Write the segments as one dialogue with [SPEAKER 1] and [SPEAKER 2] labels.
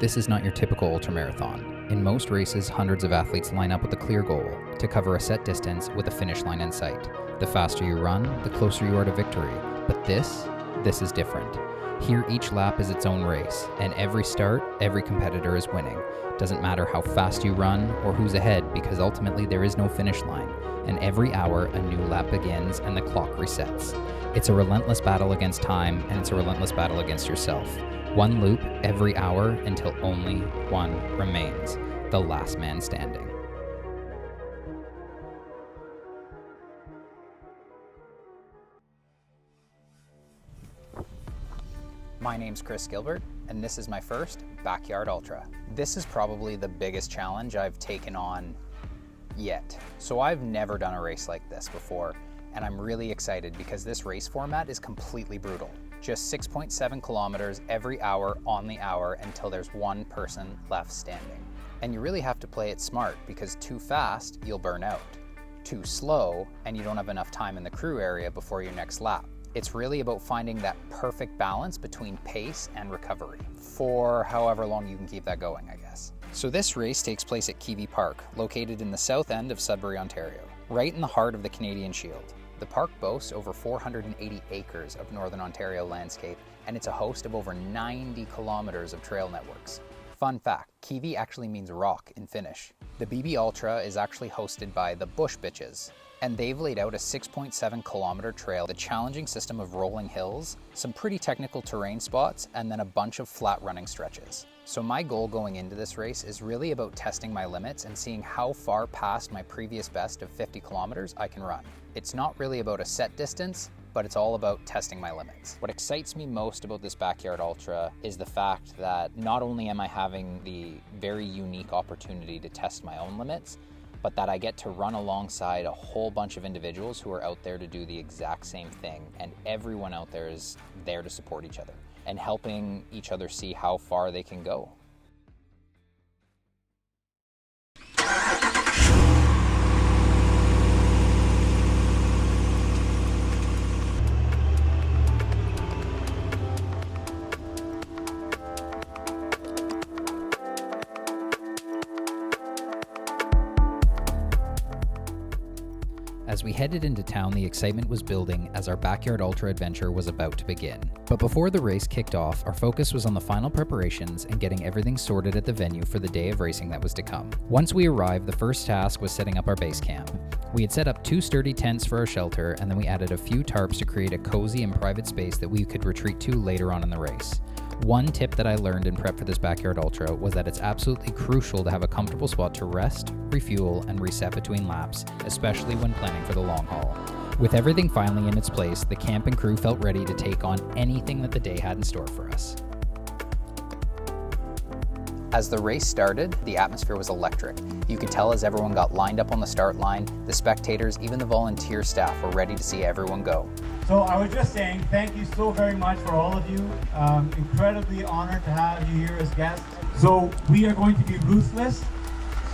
[SPEAKER 1] This is not your typical ultramarathon. In most races, hundreds of athletes line up with a clear goal to cover a set distance with a finish line in sight. The faster you run, the closer you are to victory. But this is different. Here, each lap is its own race, and every start, every competitor is winning. Doesn't matter how fast you run or who's ahead, because ultimately there is no finish line, and every hour a new lap begins and the clock resets. It's a relentless battle against time, and it's a relentless battle against yourself. One loop every hour until only one remains, the last man standing. My name's Chris Gilbert, and this is my first Backyard Ultra. This is probably the biggest challenge I've taken on yet. So I've never done a race like this before, and I'm really excited because this race format is completely brutal. Just 6.7 kilometers every hour on the hour until there's one person left standing. And you really have to play it smart, because too fast, you'll burn out. Too slow, and you don't have enough time in the crew area before your next lap. It's really about finding that perfect balance between pace and recovery for however long you can keep that going, I guess. So this race takes place at Kivi Park, located in the south end of Sudbury, Ontario, right in the heart of the Canadian Shield. The park boasts over 480 acres of Northern Ontario landscape, and it's a host of over 90 kilometers of trail networks. Fun fact, Kivi actually means rock in Finnish. The BB Ultra is actually hosted by the Bush Bitches, and they've laid out a 6.7 kilometer trail, a challenging system of rolling hills, some pretty technical terrain spots, and then a bunch of flat running stretches. So my goal going into this race is really about testing my limits and seeing how far past my previous best of 50 kilometers I can run. It's not really about a set distance, but it's all about testing my limits. What excites me most about this Backyard Ultra is the fact that not only am I having the very unique opportunity to test my own limits, but that I get to run alongside a whole bunch of individuals who are out there to do the exact same thing, and everyone out there is there to support each other and helping each other see how far they can go. As we headed into town, the excitement was building as our Backyard Ultra adventure was about to begin. But before the race kicked off, our focus was on the final preparations and getting everything sorted at the venue for the day of racing that was to come. Once we arrived, the first task was setting up our base camp. We had set up 2 sturdy tents for our shelter, and then we added a few tarps to create a cozy and private space that we could retreat to later on in the race. One tip that I learned in prep for this Backyard Ultra was that it's absolutely crucial to have a comfortable spot to rest, refuel, and reset between laps, especially when planning for the long haul. With everything finally in its place, the camp and crew felt ready to take on anything that the day had in store for us. As the race started, the atmosphere was electric. You could tell as everyone got lined up on the start line, the spectators, even the volunteer staff were ready to see everyone go.
[SPEAKER 2] So I was just saying thank you so very much for all of you. Incredibly honored to have you here as guests. So we are going to be ruthless.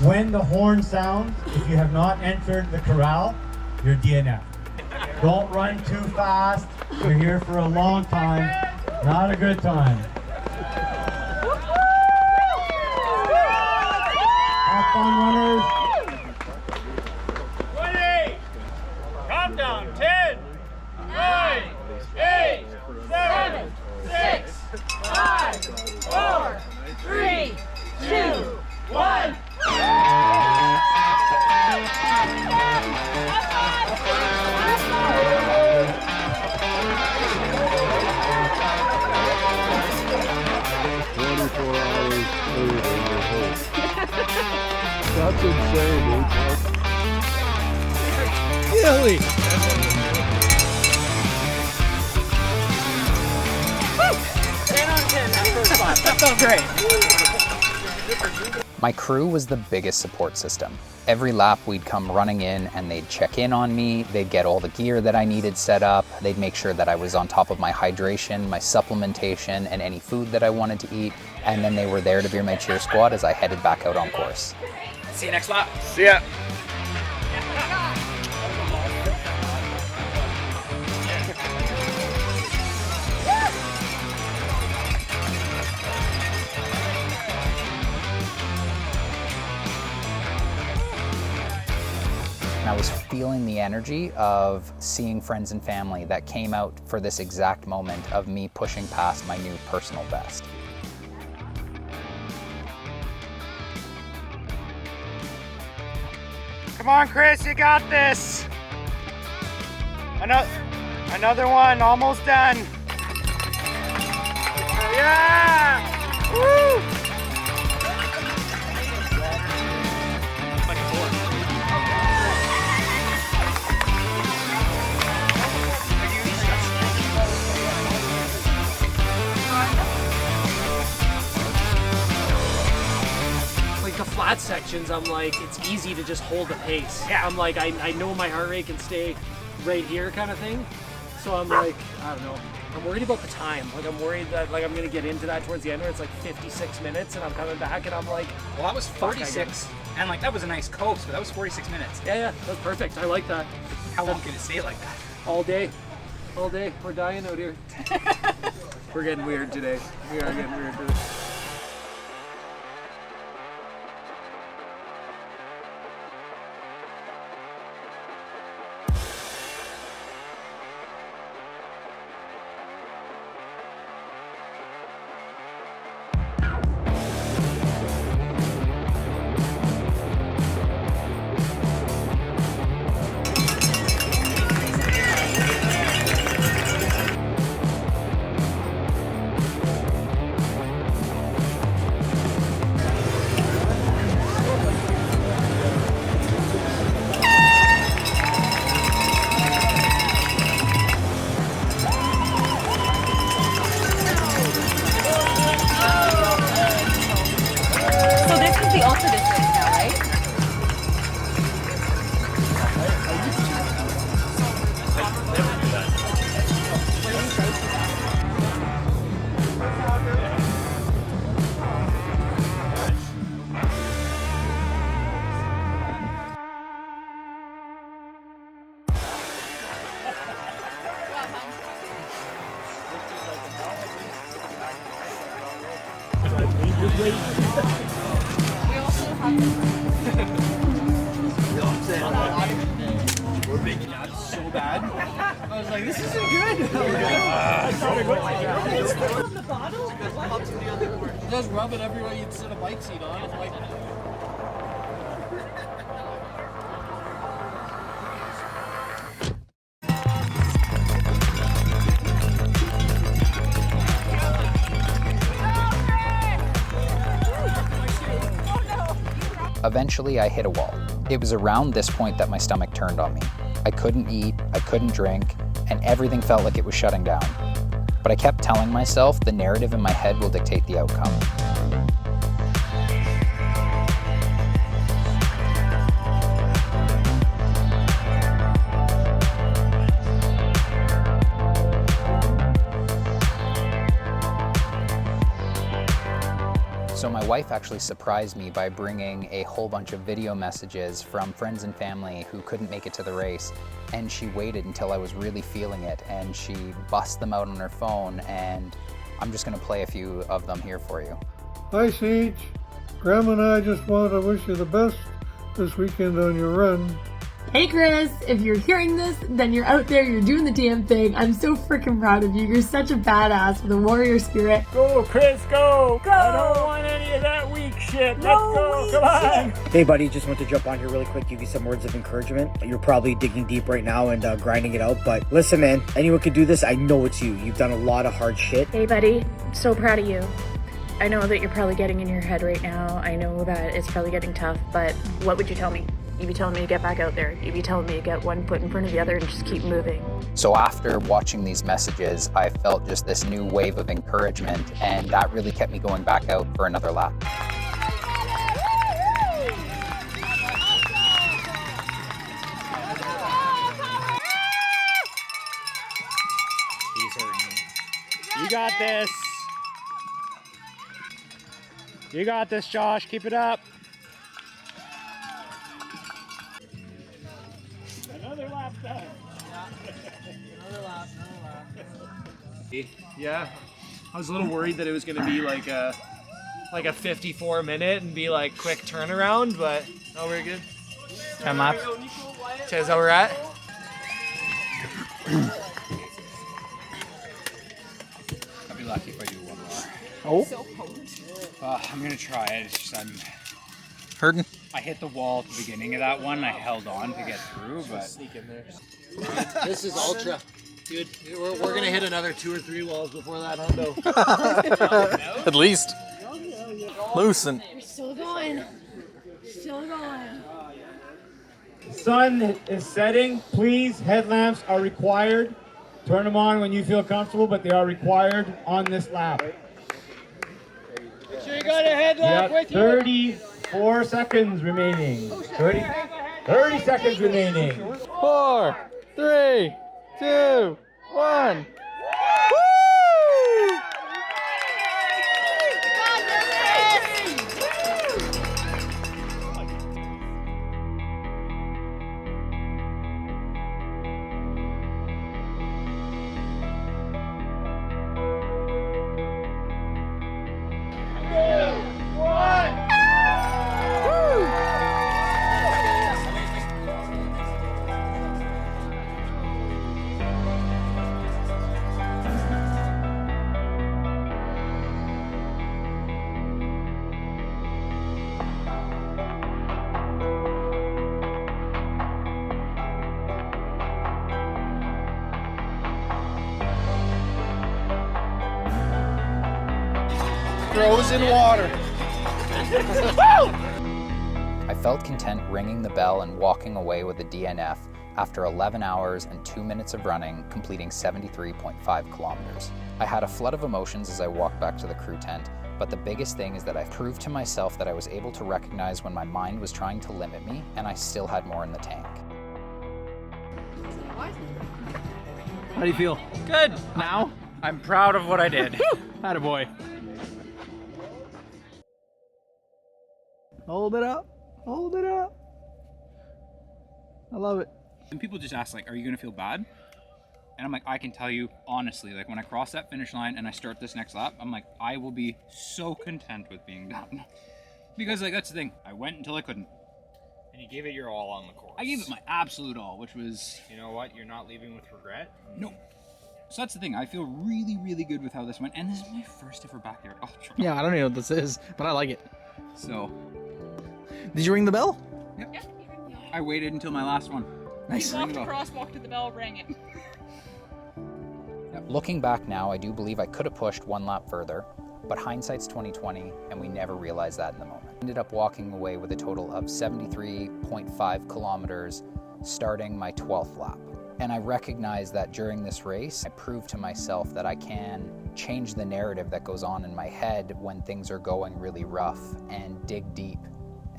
[SPEAKER 2] When the horn sounds, if you have not entered the corral, you're DNF. Don't run too fast. You're here for a long time. Not a good time. Have fun, runners.
[SPEAKER 3] 20. Countdown. 10. 9, 8, 7, 6, 5, 4, 3, 2, 1.
[SPEAKER 4] That's insane, dude. Really?
[SPEAKER 3] 10 on 10, that first lap. That felt great.
[SPEAKER 1] My crew was the biggest support system. Every lap we'd come running in and they'd check in on me, they'd get all the gear that I needed set up, they'd make sure that I was on top of my hydration, my supplementation, and any food that I wanted to eat, and then they were there to be my cheer squad as I headed back out on course.
[SPEAKER 3] See you next lap.
[SPEAKER 4] See ya.
[SPEAKER 1] And I was feeling the energy of seeing friends and family that came out for this exact moment of me pushing past my new personal best.
[SPEAKER 3] Come on, Chris, you got this. Another one, almost done. Yeah! Woo!
[SPEAKER 4] Like the flat sections, I'm like, it's easy to just hold the pace. Yeah. I'm like, I know my heart rate can stay right here kind of thing. So I'm like, I don't know. I'm worried about the time. Like I'm worried that like I'm gonna get into that towards the end where it's like 56 minutes and I'm coming back and I'm like,
[SPEAKER 5] well, that was 46 and like that was a nice coast, but that was 46 minutes.
[SPEAKER 4] Yeah, that's perfect. I like that.
[SPEAKER 5] How long can it stay like that?
[SPEAKER 4] All day. All day. We're dying out here. We're getting weird today. We are getting weird today.
[SPEAKER 5] We're making that so bad. I was like, this isn't good.
[SPEAKER 6] The bottle?
[SPEAKER 4] Just rub it everywhere you'd sit a bike seat on. Like...
[SPEAKER 1] Eventually, I hit a wall. It was around this point that my stomach turned on me. I couldn't eat, I couldn't drink, and everything felt like it was shutting down. But I kept telling myself the narrative in my head will dictate the outcome. So my wife actually surprised me by bringing a whole bunch of video messages from friends and family who couldn't make it to the race, and she waited until I was really feeling it, and she bust them out on her phone, and I'm just going to play a few of them here for you.
[SPEAKER 7] Hi Siege, Graham and I just want to wish you the best this weekend on your run.
[SPEAKER 8] Hey Chris, if you're hearing this, then you're out there, you're doing the damn thing. I'm so freaking proud of you. You're such a badass with a warrior spirit.
[SPEAKER 3] Go, Chris, go!
[SPEAKER 8] Go!
[SPEAKER 3] I don't want any of that weak shit. Let's go, come on!
[SPEAKER 9] Hey buddy, just want to jump on here really quick, give you some words of encouragement. You're probably digging deep right now and grinding it out, but listen man, anyone can do this. I know it's you. You've done a lot of hard shit.
[SPEAKER 10] Hey buddy, so proud of you. I know that you're probably getting in your head right now. I know that it's probably getting tough, but what would you tell me? You'd be telling me to get back out there. You'd be telling me to get one foot in front of the other and just keep moving.
[SPEAKER 1] So after watching these messages, I felt just this new wave of encouragement, and that really kept me going back out for another lap.
[SPEAKER 3] He's hurting. You got this. You got this, Josh. Keep it up. Another lap done.
[SPEAKER 4] Yeah, I was a little worried that it was going to be like a 54 minute and be like quick turnaround, but no, we're good.
[SPEAKER 5] 10 laps. So is that where we're at?
[SPEAKER 1] I'll be lucky if I do one more.
[SPEAKER 5] Oh.
[SPEAKER 1] I'm gonna try it. It's just I'm
[SPEAKER 5] Hurting?
[SPEAKER 1] I hit the wall at the beginning of that one. I held on to get through, but
[SPEAKER 4] Sneak in there. This is ultra. Dude, we're gonna hit another 2 or 3 walls before that hundo.
[SPEAKER 5] At least. Loosen.
[SPEAKER 8] We're still going. Still going.
[SPEAKER 2] Sun is setting. Please, headlamps are required. Turn them on when you feel comfortable, but they are required on this lap.
[SPEAKER 3] Make sure you got a headlamp with you.
[SPEAKER 2] 34 seconds remaining. 30 seconds remaining.
[SPEAKER 3] 4, 3, 2, 1.
[SPEAKER 5] Frozen water.
[SPEAKER 1] I felt content ringing the bell and walking away with a DNF after 11 hours and 2 minutes of running, completing 73.5 kilometers. I had a flood of emotions as I walked back to the crew tent, but the biggest thing is that I proved to myself that I was able to recognize when my mind was trying to limit me and I still had more in the tank.
[SPEAKER 5] How do you feel? Good. Now?
[SPEAKER 1] I'm proud of what I did.
[SPEAKER 5] Attaboy. Hold it up. Hold it up. I love it.
[SPEAKER 6] And people just ask, like, are you going to feel bad? And I'm like, I can tell you honestly, like, when I cross that finish line and I start this next lap, I'm like, I will be so content with being done. Because, like, that's the thing. I went until I couldn't.
[SPEAKER 5] And you gave it your all on the course.
[SPEAKER 6] I gave it my absolute all, which was...
[SPEAKER 5] You know what? You're not leaving with regret?
[SPEAKER 6] No. So that's the thing. I feel really, really good with how this went. And this is my first ever backyard ultra.
[SPEAKER 5] Yeah, I don't even know what this is, but I like it.
[SPEAKER 6] So...
[SPEAKER 5] Did you ring the bell?
[SPEAKER 6] Yep. I waited until my last one.
[SPEAKER 5] Nice.
[SPEAKER 11] He walked across, walked to the bell, rang it.
[SPEAKER 1] Looking back now, I do believe I could have pushed one lap further, but hindsight's 20/20, and we never realized that in the moment. Ended up walking away with a total of 73.5 kilometers, starting my 12th lap. And I recognize that during this race, I proved to myself that I can change the narrative that goes on in my head when things are going really rough and dig deep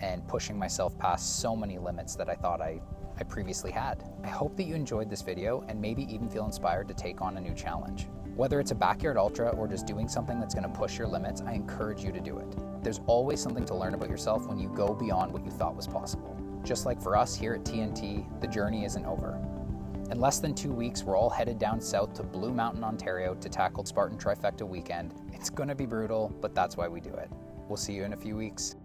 [SPEAKER 1] and pushing myself past so many limits that I thought I previously had. I hope that you enjoyed this video and maybe even feel inspired to take on a new challenge. Whether it's a backyard ultra or just doing something that's going to push your limits, I encourage you to do it. There's always something to learn about yourself when you go beyond what you thought was possible. Just like for us here at TNT, the journey isn't over. In less than 2 weeks, we're all headed down south to Blue Mountain, Ontario to tackle Spartan Trifecta weekend. It's going to be brutal, but that's why we do it. We'll see you in a few weeks.